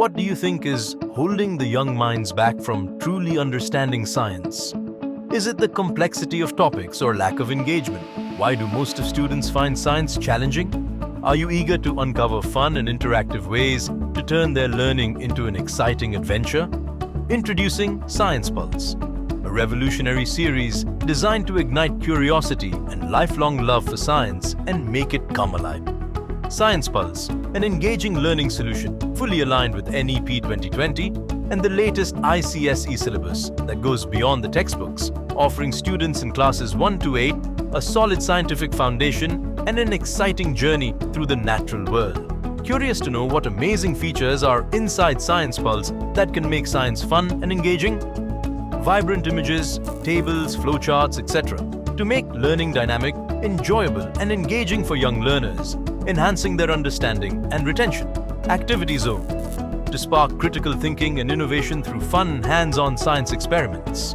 What do you think is holding the young minds back from truly understanding science? Is it the complexity of topics or lack of engagement? Why do most of students find science challenging? Are you eager to uncover fun and interactive ways to turn their learning into an exciting adventure? Introducing Science Pulse, a revolutionary series designed to ignite curiosity and lifelong love for science and make it come alive. Science Pulse, an engaging learning solution fully aligned with NEP 2020 and the latest ICSE syllabus that goes beyond the textbooks, offering students in classes 1 to 8 a solid scientific foundation and an exciting journey through the natural world. Curious to know what amazing features are inside Science Pulse that can make science fun and engaging? Vibrant images, tables, flowcharts, etc. to make learning dynamic, enjoyable and engaging for young learners, enhancing their understanding and retention. Activity Zone, to spark critical thinking and innovation through fun, hands-on science experiments.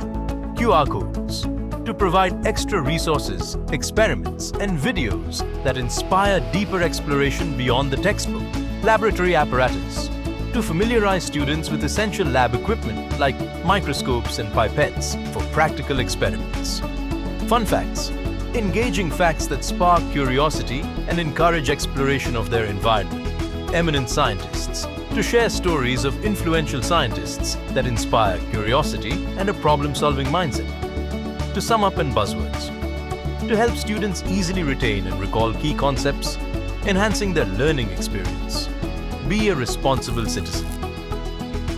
QR codes, to provide extra resources, experiments, and videos that inspire deeper exploration beyond the textbook. Laboratory apparatus, to familiarize students with essential lab equipment like microscopes and pipettes for practical experiments. Fun facts, engaging facts that spark curiosity and encourage exploration of their environment. Eminent scientists, to share stories of influential scientists that inspire curiosity and a problem-solving mindset. To sum up in buzzwords, to help students easily retain and recall key concepts, enhancing their learning experience. Be a responsible citizen.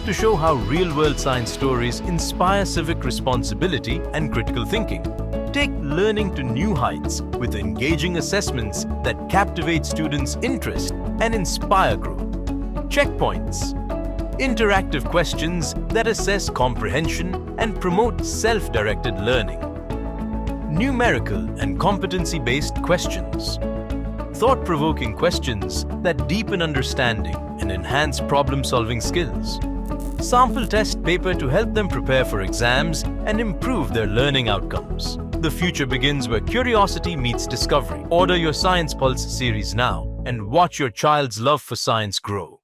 To show how real-world science stories inspire civic responsibility and critical thinking. Take learning to new heights with engaging assessments that captivate students' interest and inspire growth. Checkpoints, interactive questions that assess comprehension and promote self-directed learning. Numerical and competency-based questions, thought-provoking questions that deepen understanding and enhance problem-solving skills. Sample test paper to help them prepare for exams and improve their learning outcomes. The future begins where curiosity meets discovery. Order your Science Pulse series now and watch your child's love for science grow.